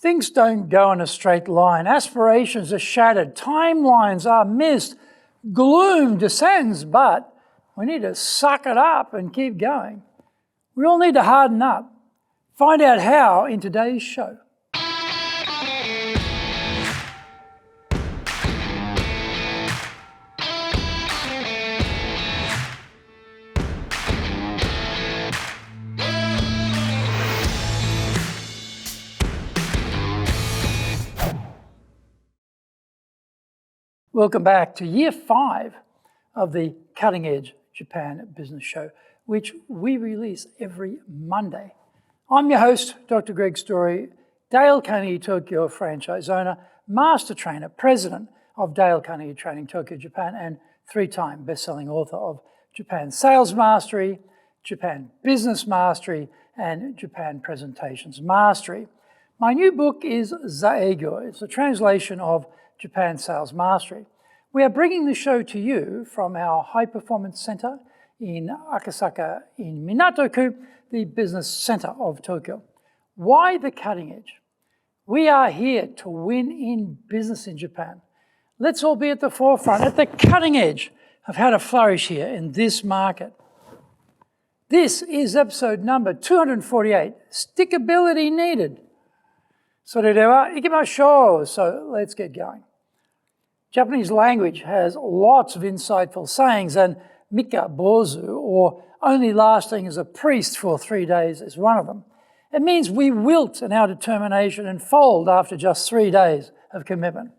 Things don't go in a straight line. Aspirations are shattered. Timelines are missed. Gloom descends, but we need to suck it up and keep going. We all need to harden up. Find out how in today's show. Welcome back to year 5 of the Cutting Edge Japan Business Show, which we release every Monday. I'm your host, Dr. Greg Story, Dale Carnegie Tokyo franchise owner, master trainer, president of Dale Carnegie Training Tokyo, Japan, and 3-time best-selling author of Japan Sales Mastery, Japan Business Mastery, and Japan Presentations Mastery. My new book is Zaegyo. It's a translation of Japan Sales Mastery. We are bringing the show to you from our High Performance Center in Akasaka in Minato-ku, the business center of Tokyo. Why the cutting edge? We are here to win in business in Japan. Let's all be at the forefront, at the cutting edge of how to flourish here in this market. This is episode number 248, Stickability Needed. それでは行きましょう. So let's get going. Japanese language has lots of insightful sayings, and mikka, bozu, or only lasting as a priest for 3 days, is one of them. It means we wilt in our determination and fold after just 3 days of commitment.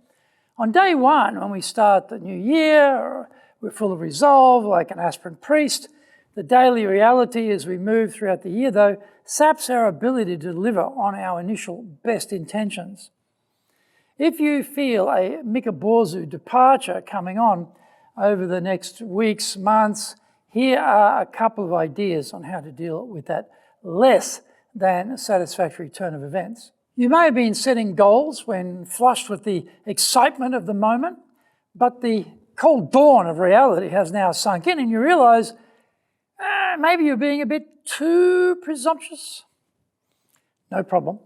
On day 1, when we start the new year, we're full of resolve like an aspirant priest. The daily reality as we move throughout the year, though, saps our ability to deliver on our initial best intentions. If you feel a mikabozu departure coming on over the next weeks, months, here are a couple of ideas on how to deal with that less than satisfactory turn of events. You may have been setting goals when flushed with the excitement of the moment, but the cold dawn of reality has now sunk in and you realize maybe you're being a bit too presumptuous. No problem.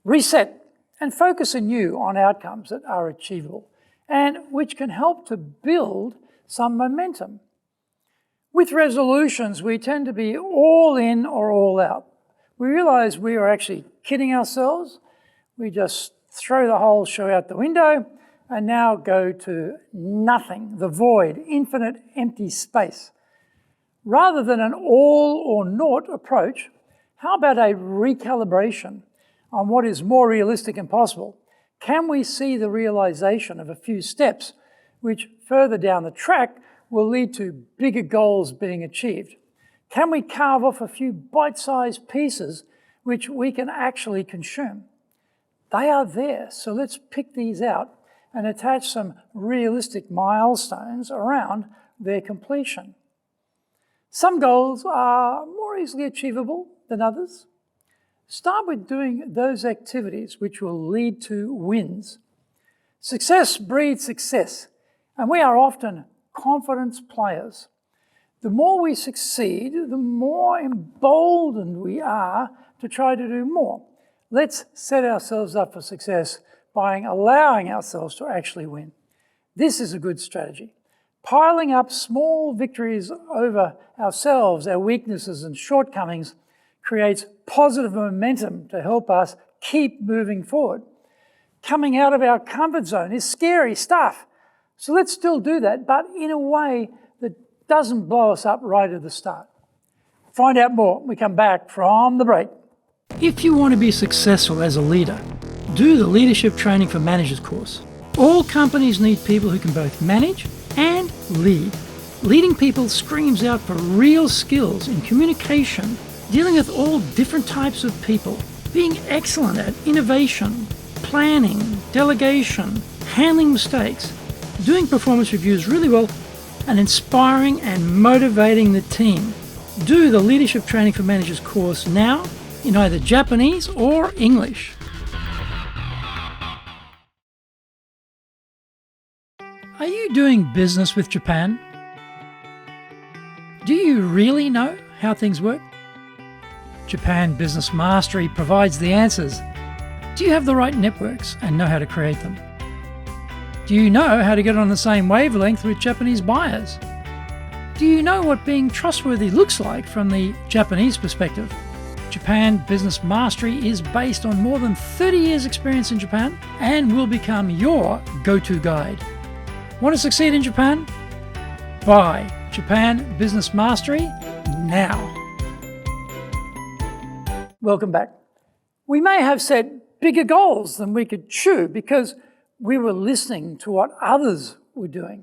Reset and focus anew on outcomes that are achievable and which can help to build some momentum. With resolutions, we tend to be all in or all out. We realize we are actually kidding ourselves. We just throw the whole show out the window and now go to nothing, the void, infinite empty space. Rather than an all or naught approach, how about a recalibration on what is more realistic and possible? Can we see the realization of a few steps which further down the track will lead to bigger goals being achieved? Can we carve off a few bite-sized pieces which we can actually consume? They are there, so let's pick these out and attach some realistic milestones around their completion. Some goals are more easily achievable than others. Start with doing those activities which will lead to wins. Success breeds success, and we are often confidence players. The more we succeed, the more emboldened we are to try to do more. Let's set ourselves up for success by allowing ourselves to actually win. This is a good strategy. Piling up small victories over ourselves, our weaknesses and shortcomings creates positive momentum to help us keep moving forward. Coming out of our comfort zone is scary stuff. So let's still do that, but in a way that doesn't blow us up right at the start. Find out more when we come back from the break. If you want to be successful as a leader, do the Leadership Training for Managers course. All companies need people who can both manage and lead. Leading people screams out for real skills in communication, dealing with all different types of people, being excellent at innovation, planning, delegation, handling mistakes, doing performance reviews really well, and inspiring and motivating the team. Do the Leadership Training for Managers course now in either Japanese or English. Are you doing business with Japan? Do you really know how things work? Japan Business Mastery provides the answers. Do you have the right networks and know how to create them? Do you know how to get on the same wavelength with Japanese buyers? Do you know what being trustworthy looks like from the Japanese perspective? Japan Business Mastery is based on more than 30 years experience in Japan and will become your go-to guide. Want to succeed in Japan? Buy Japan Business Mastery now. Welcome back. We may have set bigger goals than we could chew because we were listening to what others were doing.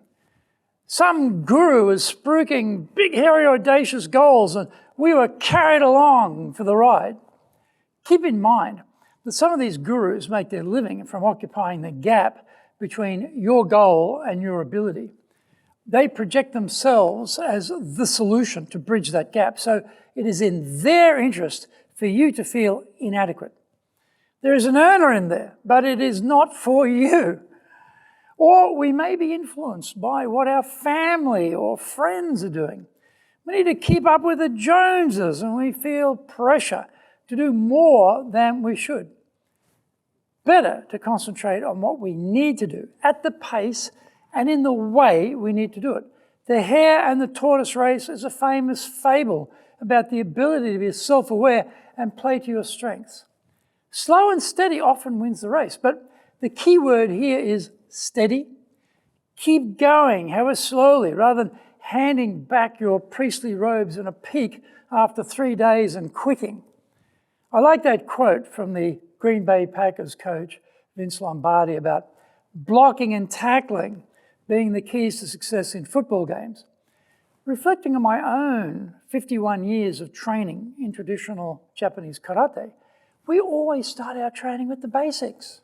Some guru was spruiking big, hairy, audacious goals and we were carried along for the ride. Keep in mind that some of these gurus make their living from occupying the gap between your goal and your ability. They project themselves as the solution to bridge that gap, so it is in their interest for you to feel inadequate. There is an earner in there, but it is not for you. Or we may be influenced by what our family or friends are doing. We need to keep up with the Joneses and we feel pressure to do more than we should. Better to concentrate on what we need to do at the pace and in the way we need to do it. The hare and the tortoise race is a famous fable about the ability to be self-aware and play to your strengths. Slow and steady often wins the race, but the key word here is steady. Keep going, however slowly, rather than handing back your priestly robes in a peak after 3 days and quitting. I like that quote from the Green Bay Packers coach, Vince Lombardi, about blocking and tackling being the keys to success in football games. Reflecting on my own 51 years of training in traditional Japanese karate, we always start our training with the basics.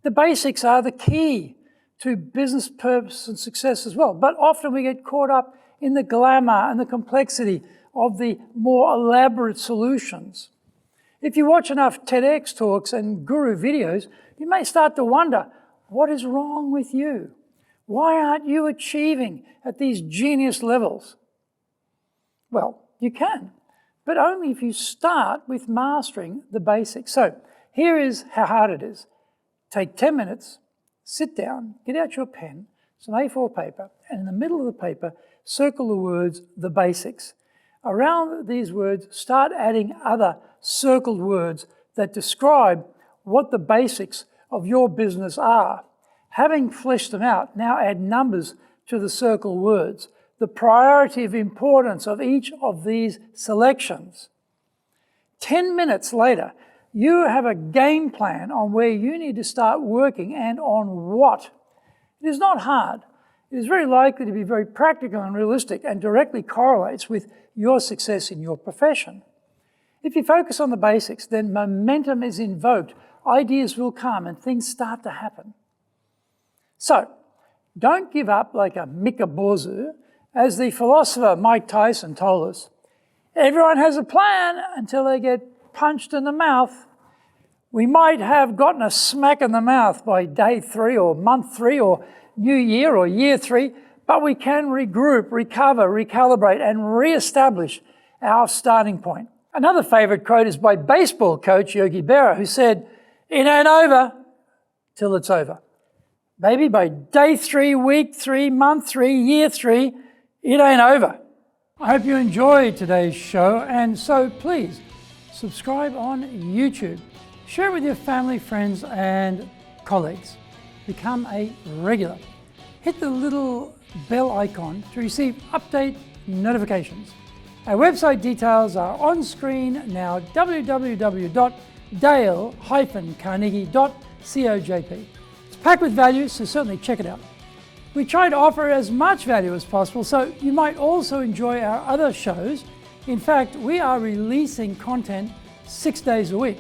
The basics are the key to business purpose and success as well, but often we get caught up in the glamour and the complexity of the more elaborate solutions. If you watch enough TEDx talks and guru videos, you may start to wonder, what is wrong with you? Why aren't you achieving at these genius levels? Well, you can, but only if you start with mastering the basics. So here is how hard it is. Take 10 minutes, sit down, get out your pen, some A4 paper, and in the middle of the paper, circle the words, the basics. Around these words, start adding other circled words that describe what the basics of your business are. Having fleshed them out, now add numbers to the circled words, the priority of importance of each of these selections. 10 minutes later, you have a game plan on where you need to start working and on what. It is not hard. It is very likely to be very practical and realistic and directly correlates with your success in your profession. If you focus on the basics, then momentum is invoked, ideas will come and things start to happen. So, don't give up like a mikka bozu. As the philosopher Mike Tyson told us, everyone has a plan until they get punched in the mouth. We might have gotten a smack in the mouth by day 3 or month 3 or new year or year 3, but we can regroup, recover, recalibrate, and re-establish our starting point. Another favorite quote is by baseball coach Yogi Berra, who said, "It ain't over till it's over." Maybe by day 3, week 3, month 3, year 3, it ain't over. I hope you enjoyed today's show, and so please subscribe on YouTube. Share it with your family, friends, and colleagues. Become a regular. Hit the little bell icon to receive update notifications. Our website details are on screen now, www.dale-carnegie.cojp. It's packed with value, so certainly check it out. We try to offer as much value as possible, so you might also enjoy our other shows. In fact, we are releasing content 6 days a week.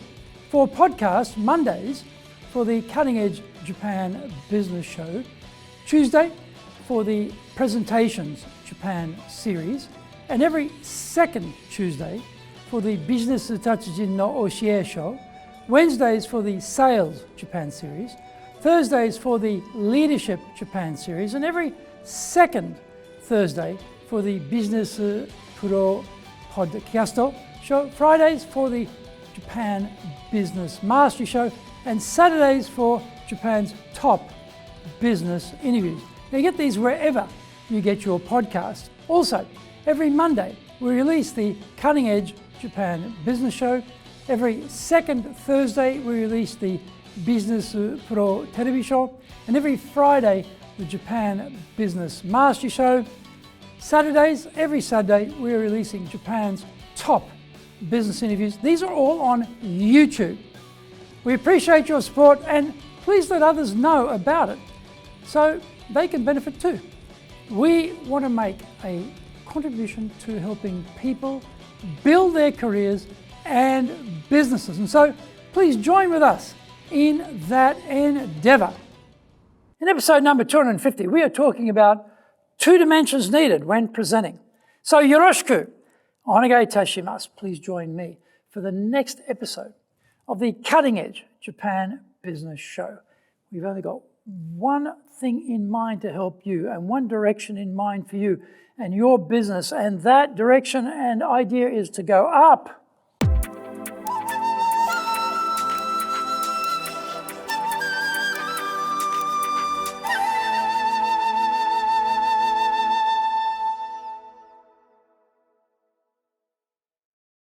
For podcasts, Mondays for the Cutting Edge Japan Business Show, Tuesday for the Presentations Japan series, and every second Tuesday for the Business Tatsujin no Oshie Show, Wednesdays for the Sales Japan series, Thursdays for the Leadership Japan series, and every second Thursday for the Business Pro Podcast show, Fridays for the Japan Business Mastery Show, and Saturdays for Japan's top business interviews. Now, you get these wherever you get your podcast. Also, every Monday, we release the Cutting Edge Japan Business Show. Every second Thursday, we release the Business Pro Television Show. And every Friday, the Japan Business Mastery Show. Saturdays, every Saturday, we're releasing Japan's top business interviews. These are all on YouTube. We appreciate your support, and please let others know about it so they can benefit too. We want to make a contribution to helping people build their careers and businesses. And so please join with us in that endeavor. In episode number 250, we are talking about 2 dimensions needed when presenting. So yoroshiku, onegai itashimasu. Please join me for the next episode of the Cutting Edge Japan Business Show. We've only got one thing in mind to help you and one direction in mind for you and your business, and that direction and idea is to go up.